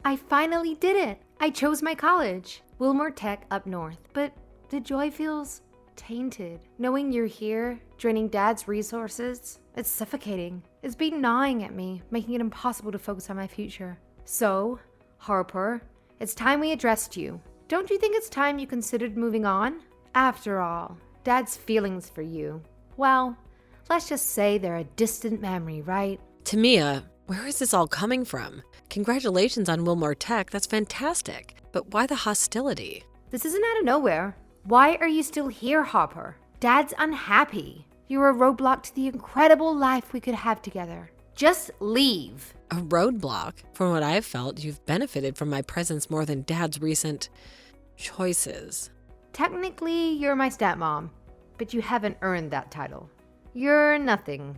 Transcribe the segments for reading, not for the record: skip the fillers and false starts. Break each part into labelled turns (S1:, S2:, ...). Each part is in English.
S1: I finally did it. I chose my college, Wilmore Tech up north, but the joy feels tainted. Knowing you're here, draining Dad's resources, it's suffocating. It's been gnawing at me, making it impossible to focus on my future. So, Harper, it's time we addressed you. Don't you think it's time you considered moving on? After all, Dad's feelings for you, well, let's just say they're a distant memory, right?
S2: Tamia, where is this all coming from? Congratulations on Wilmore Tech, that's fantastic. But why the hostility?
S1: This isn't out of nowhere. Why are you still here, Harper? Dad's unhappy. You're a roadblock to the incredible life we could have together. Just leave.
S2: A roadblock? From what I've felt, you've benefited from my presence more than Dad's recent choices.
S1: Technically, you're my stepmom, but you haven't earned that title. You're nothing.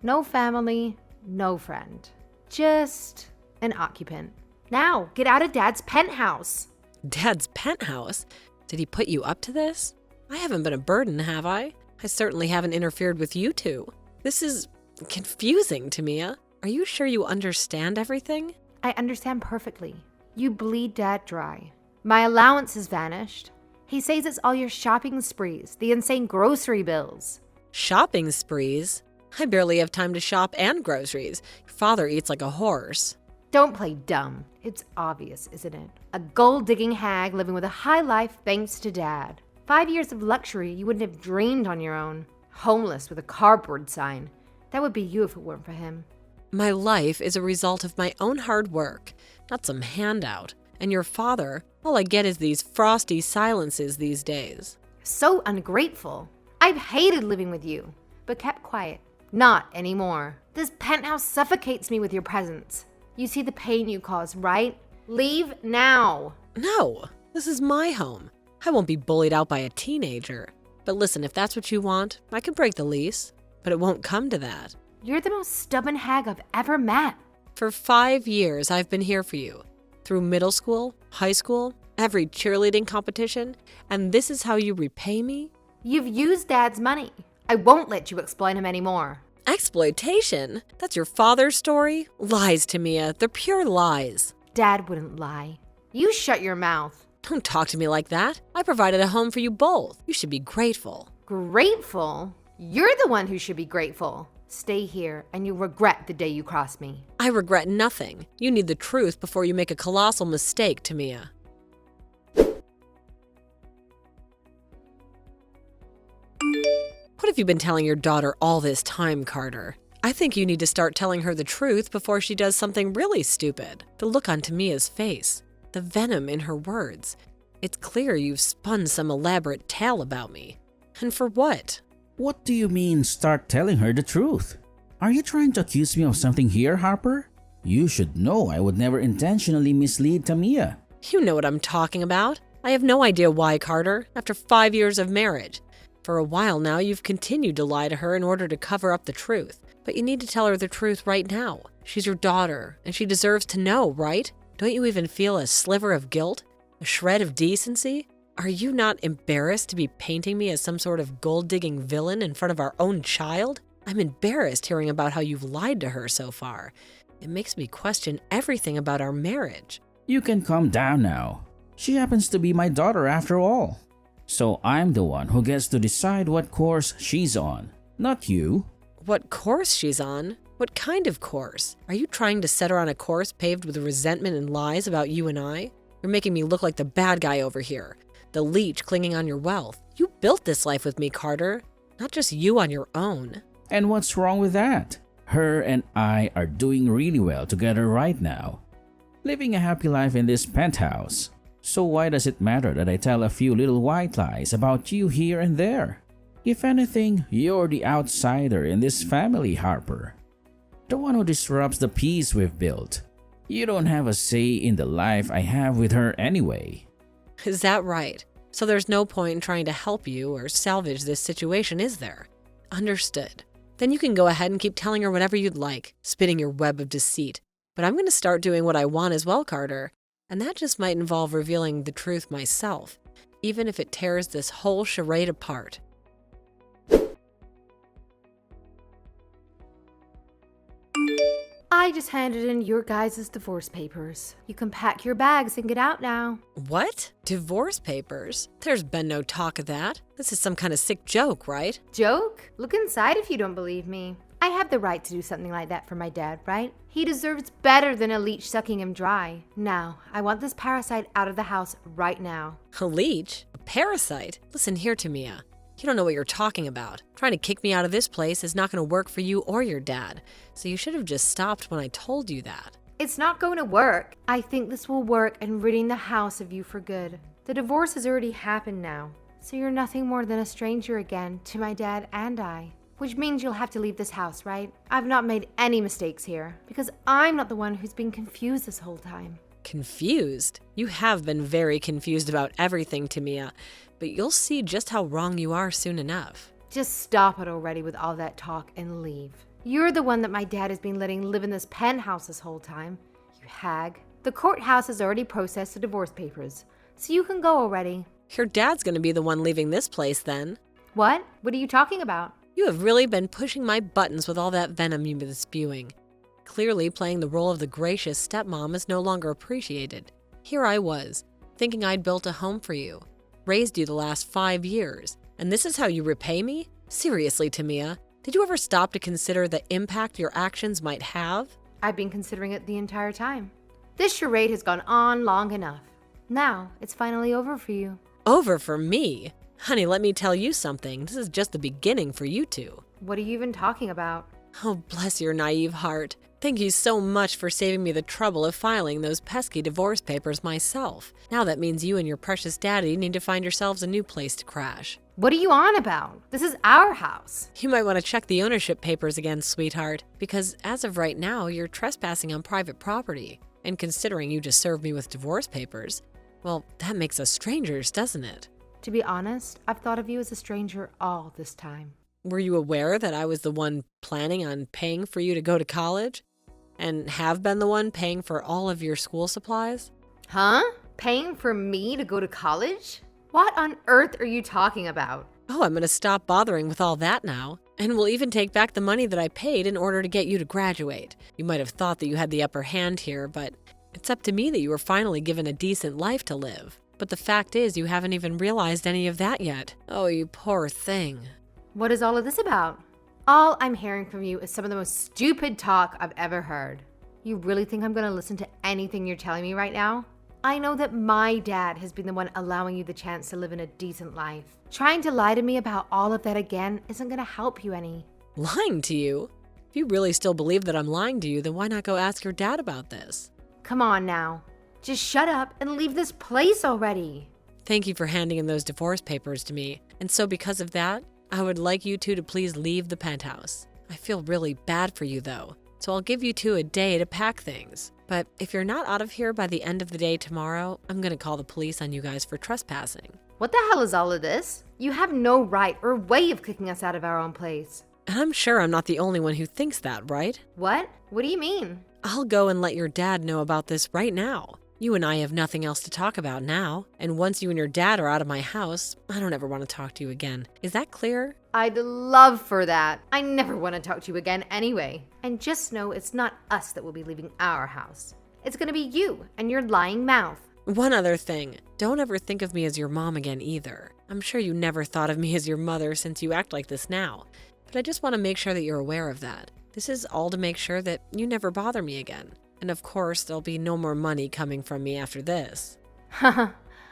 S1: No family, no friend. Just an occupant. Now, get out of Dad's penthouse.
S2: Dad's penthouse? Did he put you up to this? I haven't been a burden, have I? I certainly haven't interfered with you two. This is confusing, Tamia. Are you sure you understand everything?
S1: I understand perfectly. You bleed Dad dry. My allowance has vanished. He says it's all your shopping sprees, the insane grocery bills.
S2: Shopping sprees? I barely have time to shop and groceries. Your father eats like a horse.
S1: Don't play dumb. It's obvious, isn't it? A gold-digging hag living with a high life thanks to Dad. 5 years of luxury you wouldn't have dreamed on your own. Homeless with a cardboard sign. That would be you if it weren't for him.
S2: My life is a result of my own hard work, not some handout. And your father, all I get is these frosty silences these days.
S1: So ungrateful. I've hated living with you, but kept quiet. Not anymore. This penthouse suffocates me with your presence. You see the pain you cause, right? Leave now.
S2: No, this is my home. I won't be bullied out by a teenager. But listen, if that's what you want, I can break the lease. But it won't come to that.
S1: You're the most stubborn hag I've ever met.
S2: For 5 years, I've been here for you. Through middle school, high school, every cheerleading competition, and this is how you repay me?
S1: You've used Dad's money. I won't let you exploit him anymore.
S2: Exploitation? That's your father's story? Lies, Tamia. They're pure lies.
S1: Dad wouldn't lie. You shut your mouth.
S2: Don't talk to me like that. I provided a home for you both. You should be grateful.
S1: Grateful? You're the one who should be grateful. Stay here, and you'll regret the day you cross me.
S2: I regret nothing. You need the truth before you make a colossal mistake, Tamia. What have you been telling your daughter all this time, Carter? I think you need to start telling her the truth before she does something really stupid. The look on Tamia's face, the venom in her words. It's clear you've spun some elaborate tale about me. And for what?
S3: What do you mean, start telling her the truth? Are you trying to accuse me of something here, Harper? You should know I would never intentionally mislead Tamia.
S2: You know what I'm talking about. I have no idea why, Carter, after 5 years of marriage. For a while now, you've continued to lie to her in order to cover up the truth. But you need to tell her the truth right now. She's your daughter, and she deserves to know, right? Don't you even feel a sliver of guilt? A shred of decency? Are you not embarrassed to be painting me as some sort of gold-digging villain in front of our own child? I'm embarrassed hearing about how you've lied to her so far. It makes me question everything about our marriage.
S3: You can calm down now. She happens to be my daughter after all. So I'm the one who gets to decide what course she's on, not you.
S2: What course she's on? What kind of course? Are you trying to set her on a course paved with resentment and lies about you and I? You're making me look like the bad guy over here. The leech clinging on your wealth. You built this life with me, Carter. Not just you on your own.
S3: And what's wrong with that? Her and I are doing really well together right now. Living a happy life in this penthouse. So why does it matter that I tell a few little white lies about you here and there? If anything, you're the outsider in this family, Harper. The one who disrupts the peace we've built. You don't have a say in the life I have with her anyway.
S2: Is that right? So there's no point in trying to help you or salvage this situation, is there? Understood. Then you can go ahead and keep telling her whatever you'd like, spinning your web of deceit. But I'm going to start doing what I want as well, Carter. And that just might involve revealing the truth myself, even if it tears this whole charade apart.
S1: I just handed in your guys' divorce papers. You can pack your bags and get out now.
S2: What? Divorce papers? There's been no talk of that. This is some kind of sick joke, right?
S1: Joke? Look inside if you don't believe me. I have the right to do something like that for my dad, right? He deserves better than a leech sucking him dry. Now, I want this parasite out of the house right now.
S2: A leech? A parasite? Listen here to Mia. You don't know what you're talking about. Trying to kick me out of this place is not going to work for you or your dad. So you should have just stopped when I told you that.
S1: It's not going to work. I think this will work in ridding the house of you for good. The divorce has already happened now, so you're nothing more than a stranger again to my dad and I. Which means you'll have to leave this house, right? I've not made any mistakes here, because I'm not the one who's been confused this whole time.
S2: Confused? You have been very confused about everything, Tamia, but you'll see just how wrong you are soon enough.
S1: Just stop it already with all that talk and leave. You're the one that my dad has been letting live in this penthouse this whole time, you hag. The courthouse has already processed the divorce papers, so you can go already.
S2: Your dad's going to be the one leaving this place then.
S1: What? What are you talking about?
S2: You have really been pushing my buttons with all that venom you've been spewing. Clearly, playing the role of the gracious stepmom is no longer appreciated. Here I was, thinking I'd built a home for you, raised you the last 5 years, and this is how you repay me? Seriously, Tamia, did you ever stop to consider the impact your actions might have?
S1: I've been considering it the entire time. This charade has gone on long enough. Now, it's finally over for you.
S2: Over for me? Honey, let me tell you something. This is just the beginning for you two.
S1: What are you even talking about?
S2: Oh, bless your naive heart. Thank you so much for saving me the trouble of filing those pesky divorce papers myself. Now that means you and your precious daddy need to find yourselves a new place to crash.
S1: What are you on about? This is our house.
S2: You might want to check the ownership papers again, sweetheart, because as of right now, you're trespassing on private property. And considering you just served me with divorce papers, well, that makes us strangers, doesn't it?
S1: To be honest, I've thought of you as a stranger all this time.
S2: Were you aware that I was the one planning on paying for you to go to college? And have been the one paying for all of your school supplies?
S1: Huh? Paying for me to go to college? What on earth are you talking about?
S2: Oh, I'm going to stop bothering with all that now. And we'll even take back the money that I paid in order to get you to graduate. You might have thought that you had the upper hand here, but it's up to me that you were finally given a decent life to live. But the fact is, you haven't even realized any of that yet. Oh, you poor thing.
S1: What is all of this about? All I'm hearing from you is some of the most stupid talk I've ever heard. You really think I'm going to listen to anything you're telling me right now? I know that my dad has been the one allowing you the chance to live in a decent life. Trying to lie to me about all of that again isn't going to help you any.
S2: Lying to you? If you really still believe that I'm lying to you, then why not go ask your dad about this?
S1: Come on now. Just shut up and leave this place already.
S2: Thank you for handing in those divorce papers to me. And so because of that, I would like you two to please leave the penthouse. I feel really bad for you though, so I'll give you two a day to pack things. But if you're not out of here by the end of the day tomorrow, I'm gonna call the police on you guys for trespassing.
S1: What the hell is all of this? You have no right or way of kicking us out of our own place.
S2: And I'm sure I'm not the only one who thinks that, right?
S1: What? What do you mean?
S2: I'll go and let your dad know about this right now. You and I have nothing else to talk about now, and once you and your dad are out of my house, I don't ever want to talk to you again. Is that clear?
S1: I'd love for that. I never want to talk to you again anyway. And just know it's not us that will be leaving our house. It's gonna be you and your lying mouth.
S2: One other thing, don't ever think of me as your mom again either. I'm sure you never thought of me as your mother since you act like this now, but I just want to make sure that you're aware of that. This is all to make sure that you never bother me again. And of course, there'll be no more money coming from me after this.
S1: Haha,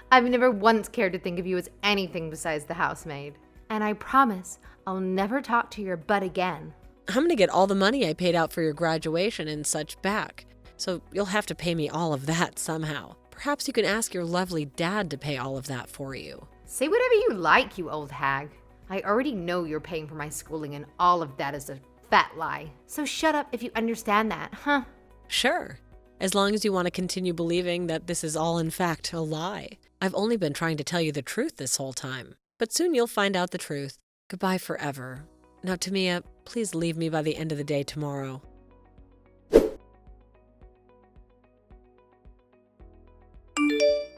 S1: I've never once cared to think of you as anything besides the housemaid. And I promise I'll never talk to your butt again.
S2: I'm gonna get all the money I paid out for your graduation and such back, so you'll have to pay me all of that somehow. Perhaps you can ask your lovely dad to pay all of that for you.
S1: Say whatever you like, you old hag. I already know you're paying for my schooling and all of that is a fat lie. So shut up if you understand that, huh?
S2: Sure, as long as you want to continue believing that this is all in fact a lie. I've only been trying to tell you the truth this whole time, but soon you'll find out the truth. Goodbye forever. Now, Tamia, please leave me by the end of the day tomorrow.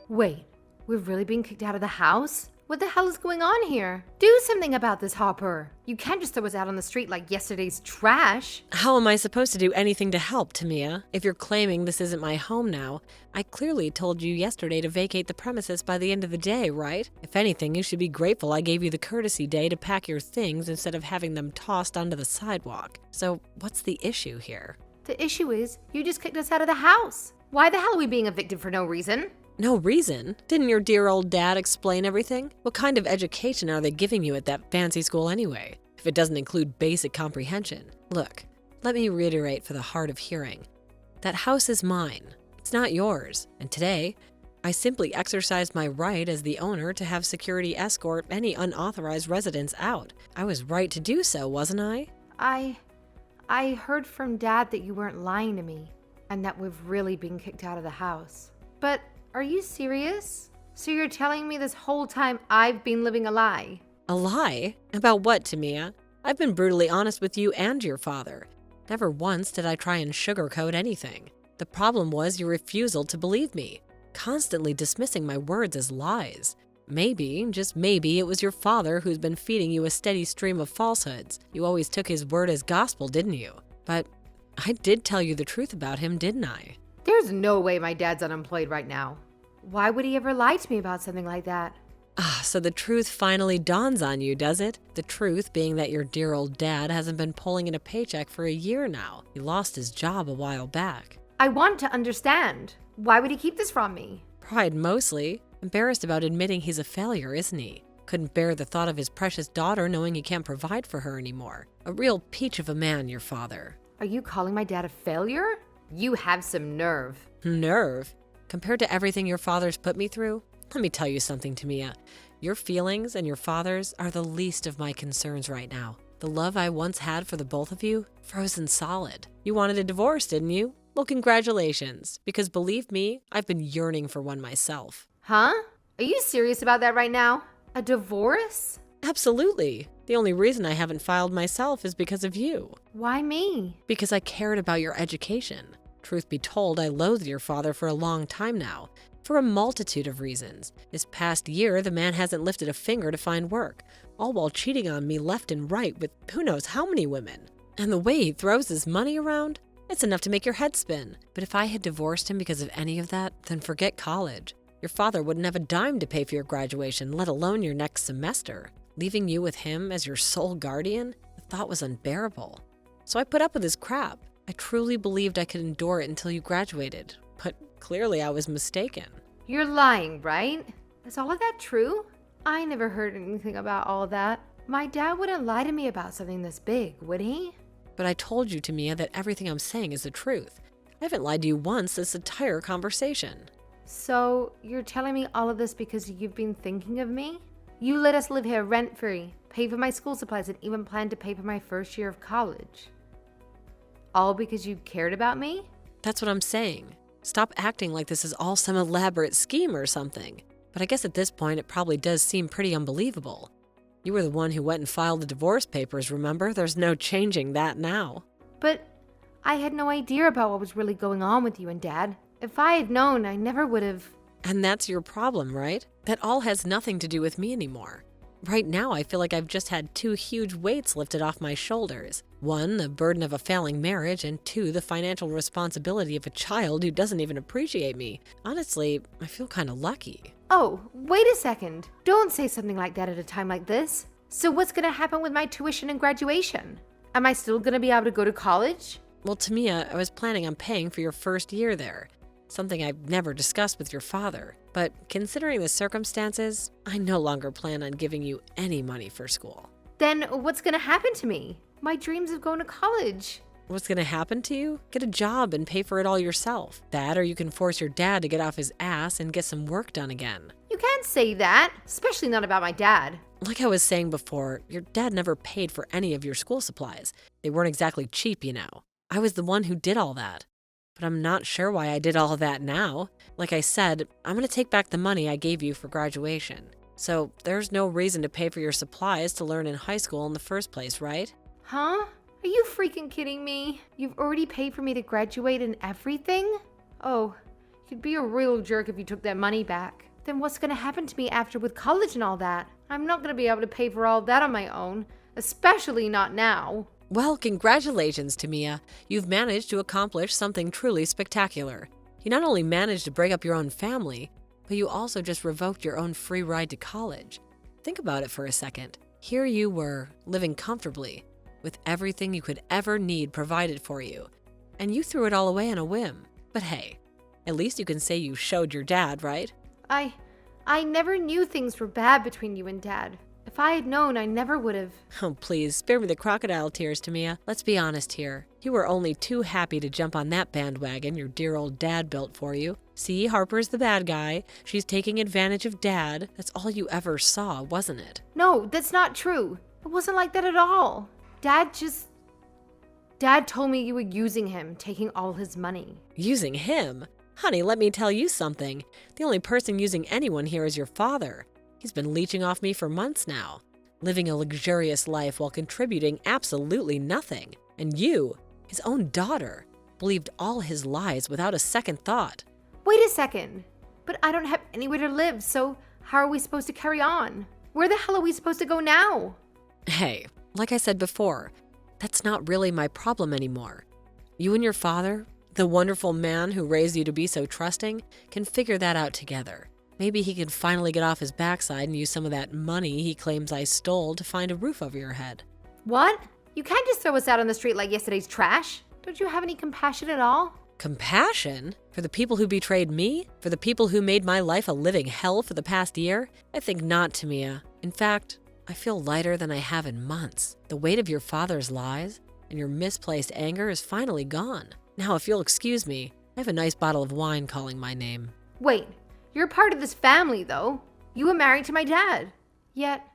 S1: Wait, we've really been kicked out of the house? What the hell is going on here? Do something about this, Hopper. You can't just throw us out on the street like yesterday's trash.
S2: How am I supposed to do anything to help, Tamia? If you're claiming this isn't my home now, I clearly told you yesterday to vacate the premises by the end of the day, right? If anything, you should be grateful I gave you the courtesy day to pack your things instead of having them tossed onto the sidewalk. So what's the issue here?
S1: The issue is, you just kicked us out of the house. Why the hell are we being evicted for no reason?
S2: No reason? Didn't your dear old dad explain everything? What kind of education are they giving you at that fancy school anyway, if it doesn't include basic comprehension? Look, let me reiterate for the hard of hearing. That house is mine. It's not yours. And today, I simply exercised my right as the owner to have security escort any unauthorized residents out. I was right to do so, wasn't I?
S1: I heard from Dad that you weren't lying to me and that we've really been kicked out of the house. But are you serious? So you're telling me this whole time I've been living a lie?
S2: A lie? About what, Tamia? I've been brutally honest with you and your father. Never once did I try and sugarcoat anything. The problem was your refusal to believe me, constantly dismissing my words as lies. Maybe, just maybe, it was your father who's been feeding you a steady stream of falsehoods. You always took his word as gospel, didn't you? But I did tell you the truth about him, didn't I?
S1: There's no way my dad's unemployed right now. Why would he ever lie to me about something like that?
S2: So the truth finally dawns on you, does it? The truth being that your dear old dad hasn't been pulling in a paycheck for a year now. He lost his job a while back.
S1: I want to understand. Why would he keep this from me?
S2: Pride mostly. Embarrassed about admitting he's a failure, isn't he? Couldn't bear the thought of his precious daughter knowing he can't provide for her anymore. A real peach of a man, your father.
S1: Are you calling my dad a failure? You have some nerve.
S2: Nerve? Compared to everything your father's put me through? Let me tell you something, Tamia. Your feelings and your father's are the least of my concerns right now. The love I once had for the both of you, frozen solid. You wanted a divorce, didn't you? Well, congratulations, because believe me, I've been yearning for one myself.
S1: Huh? Are you serious about that right now? A divorce?
S2: Absolutely. The only reason I haven't filed myself is because of you.
S1: Why me?
S2: Because I cared about your education. Truth be told, I loathed your father for a long time now, for a multitude of reasons. This past year, the man hasn't lifted a finger to find work, all while cheating on me left and right with who knows how many women. And the way he throws his money around, it's enough to make your head spin. But if I had divorced him because of any of that, then forget college. Your father wouldn't have a dime to pay for your graduation, let alone your next semester. Leaving you with him as your sole guardian, the thought was unbearable. So I put up with his crap. I truly believed I could endure it until you graduated, but clearly I was mistaken.
S1: You're lying, right? Is all of that true? I never heard anything about all of that. My dad wouldn't lie to me about something this big, would he?
S2: But I told you, Tamia, that everything I'm saying is the truth. I haven't lied to you once this entire conversation.
S1: So, you're telling me all of this because you've been thinking of me? You let us live here rent-free, pay for my school supplies, and even plan to pay for my first year of college. All because you cared about me?
S2: That's what I'm saying. Stop acting like this is all some elaborate scheme or something. But I guess at this point it probably does seem pretty unbelievable. You were the one who went and filed the divorce papers, remember? There's no changing that now.
S1: But I had no idea about what was really going on with you and Dad. If I had known, I never would have.
S2: And that's your problem, right? That all has nothing to do with me anymore. Right now, I feel like I've just had two huge weights lifted off my shoulders. One, the burden of a failing marriage, and two, the financial responsibility of a child who doesn't even appreciate me. Honestly, I feel kind of lucky.
S1: Oh, wait a second. Don't say something like that at a time like this. So what's gonna happen with my tuition and graduation? Am I still gonna be able to go to college?
S2: Well, Tamia, I was planning on paying for your first year there. Something I've never discussed with your father. But considering the circumstances, I no longer plan on giving you any money for school.
S1: Then what's gonna happen to me? My dreams of going to college.
S2: What's going to happen to you? Get a job and pay for it all yourself. That, or you can force your dad to get off his ass and get some work done again.
S1: You can't say that, especially not about my dad.
S2: Like I was saying before, your dad never paid for any of your school supplies. They weren't exactly cheap, you know. I was the one who did all that. But I'm not sure why I did all of that now. Like I said, I'm going to take back the money I gave you for graduation. So there's no reason to pay for your supplies to learn in high school in the first place, right?
S1: Huh? Are you freaking kidding me? You've already paid for me to graduate and everything? Oh, you'd be a real jerk if you took that money back. Then what's gonna happen to me after with college and all that? I'm not gonna be able to pay for all that on my own, especially not now.
S2: Well, congratulations, Tamia. You've managed to accomplish something truly spectacular. You not only managed to break up your own family, but you also just revoked your own free ride to college. Think about it for a second. Here you were, living comfortably, with everything you could ever need provided for you, and you threw it all away on a whim. But hey, at least you can say you showed your dad, right?
S1: I never knew things were bad between you and Dad. If I had known, I never would have.
S2: Oh, please, spare me the crocodile tears, Tamia. Let's be honest here. You were only too happy to jump on that bandwagon your dear old dad built for you. See, Harper's the bad guy. She's taking advantage of Dad. That's all you ever saw, wasn't it?
S1: No, that's not true. It wasn't like that at all. Dad told me you were using him, taking all his money.
S2: Using him? Honey, let me tell you something. The only person using anyone here is your father. He's been leeching off me for months now, living a luxurious life while contributing absolutely nothing. And you, his own daughter, believed all his lies without a second thought.
S1: Wait a second. But I don't have anywhere to live, so how are we supposed to carry on? Where the hell are we supposed to go now?
S2: Hey, like I said before, that's not really my problem anymore. You and your father, the wonderful man who raised you to be so trusting, can figure that out together. Maybe he can finally get off his backside and use some of that money he claims I stole to find a roof over your head.
S1: What? You can't just throw us out on the street like yesterday's trash. Don't you have any compassion at all?
S2: Compassion? For the people who betrayed me? For the people who made my life a living hell for the past year? I think not, Tamia. In fact, I feel lighter than I have in months. The weight of your father's lies and your misplaced anger is finally gone. Now, if you'll excuse me, I have a nice bottle of wine calling my name.
S1: Wait, you're part of this family, though. You were married to my dad. Yet,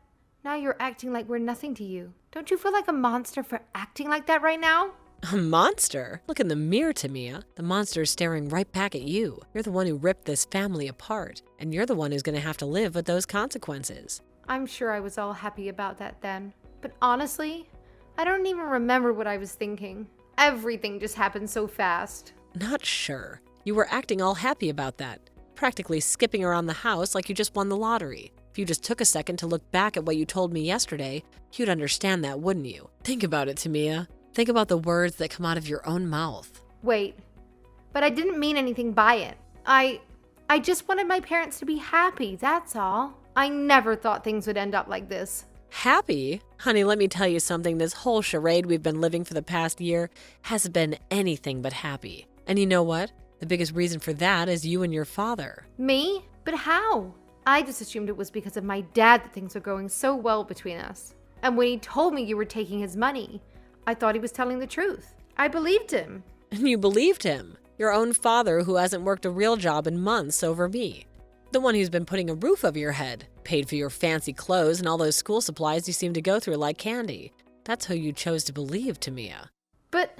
S1: now you're acting like we're nothing to you. Don't you feel like a monster for acting like that right now?
S2: A monster? Look in the mirror, Tamia. The monster is staring right back at you. You're the one who ripped this family apart, and you're the one who's going to have to live with those consequences.
S1: I'm sure I was all happy about that then. But honestly, I don't even remember what I was thinking. Everything just happened so fast.
S2: Not sure. You were acting all happy about that, practically skipping around the house like you just won the lottery. If you just took a second to look back at what you told me yesterday, you'd understand that, wouldn't you? Think about it, Tamia. Think about the words that come out of your own mouth.
S1: Wait, but I didn't mean anything by it. I just wanted my parents to be happy, that's all. I never thought things would end up like this.
S2: Happy? Honey, let me tell you something. This whole charade we've been living for the past year hasn't been anything but happy. And you know what? The biggest reason for that is you and your father.
S1: Me? But how? I just assumed it was because of my dad that things were going so well between us. And when he told me you were taking his money, I thought he was telling the truth. I believed him.
S2: And you believed him. Your own father who hasn't worked a real job in months over me. The one who's been putting a roof over your head, paid for your fancy clothes and all those school supplies you seem to go through like candy. That's who you chose to believe, Tamia.
S1: But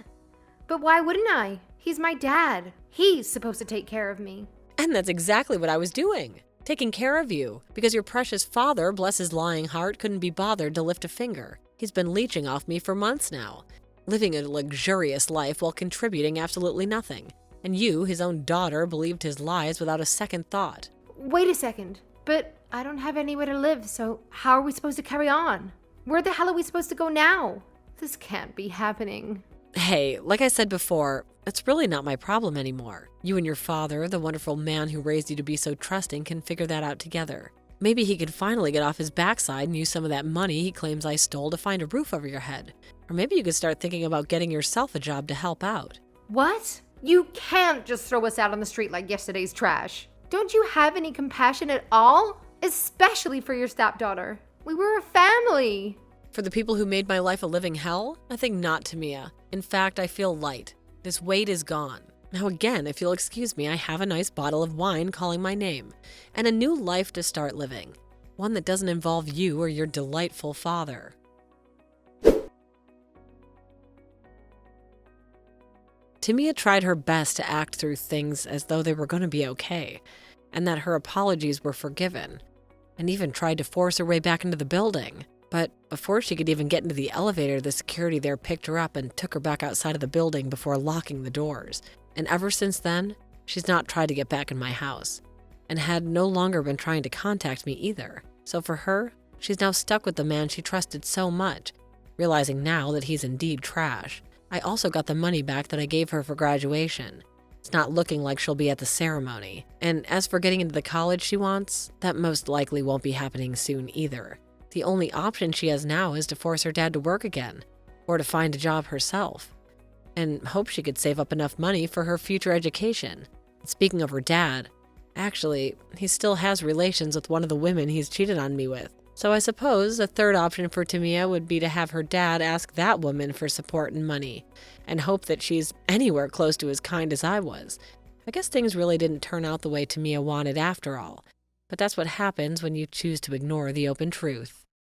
S1: why wouldn't I? He's my dad. He's supposed to take care of me.
S2: And that's exactly what I was doing. Taking care of you. Because your precious father, bless his lying heart, couldn't be bothered to lift a finger. He's been leeching off me for months now. Living a luxurious life while contributing absolutely nothing. And you, his own daughter, believed his lies without a second thought.
S1: Wait a second. But I don't have anywhere to live, so how are we supposed to carry on? Where the hell are we supposed to go now? This can't be happening.
S2: Hey, like I said before, it's really not my problem anymore. You and your father, the wonderful man who raised you to be so trusting, can figure that out together. Maybe he could finally get off his backside and use some of that money he claims I stole to find a roof over your head. Or maybe you could start thinking about getting yourself a job to help out.
S1: What? You can't just throw us out on the street like yesterday's trash. Don't you have any compassion at all? Especially for your stepdaughter. We were a family.
S2: For the people who made my life a living hell? I think not, Tamia. In fact, I feel light. This weight is gone. Now again, if you'll excuse me, I have a nice bottle of wine calling my name, and a new life to start living. One that doesn't involve you or your delightful father. Tamia tried her best to act through things as though they were going to be okay, and that her apologies were forgiven, and even tried to force her way back into the building. But before she could even get into the elevator, the security there picked her up and took her back outside of the building before locking the doors. And ever since then, she's not tried to get back in my house. and had no longer been trying to contact me either. So for her, she's now stuck with the man she trusted so much, realizing now that he's indeed trash. I also got the money back that I gave her for graduation. It's not looking like she'll be at the ceremony. And as for getting into the college she wants, that most likely won't be happening soon either. The only option she has now is to force her dad to work again, or to find a job herself, and hope she could save up enough money for her future education. Speaking of her dad, actually, he still has relations with one of the women he's cheated on me with. So I suppose a third option for Tamia would be to have her dad ask that woman for support and money, and hope that she's anywhere close to as kind as I was. I guess things really didn't turn out the way Tamia wanted after all. But that's what happens when you choose to ignore the open truth.